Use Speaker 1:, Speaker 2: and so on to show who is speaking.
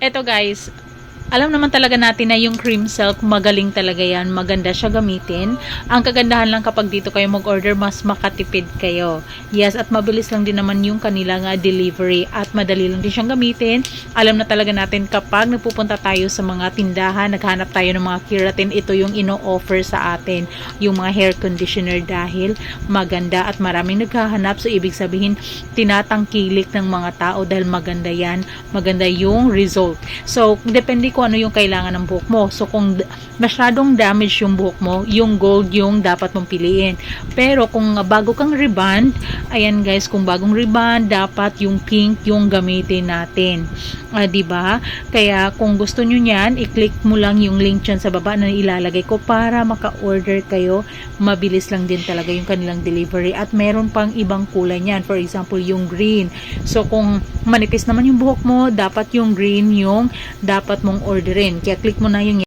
Speaker 1: eto guys, alam naman talaga natin na yung cream silk, magaling talaga yan. Maganda siya gamitin. Ang kagandahan lang kapag dito kayo mag-order, mas makatipid kayo. Yes, at mabilis lang din naman yung kanilang delivery. At madali lang din siyang gamitin. Alam na talaga natin kapag nagpupunta tayo sa mga tindahan, naghanap tayo ng mga keratin, ito yung ino-offer sa atin. Yung mga hair conditioner dahil maganda at maraming naghahanap. So, ibig sabihin, tinatangkilik ng mga tao dahil maganda yan. Maganda yung result. So, depende kung ano yung kailangan ng buhok mo. So, kung masyadong damage yung buhok mo, yung gold yung dapat mong piliin. Pero, kung bago kang rebond, ayan guys, kung bagong rebond, dapat yung pink yung gamitin natin. Diba? Kaya, kung gusto nyo yan, i-click mo lang yung link dyan sa baba na ilalagay ko para maka-order kayo. Mabilis lang din talaga yung kanilang delivery. At meron pang ibang kulay niyan. For example, yung green. So, kung manipis naman yung buhok mo, dapat yung green yung dapat mong orderin. Kaya click mo na yung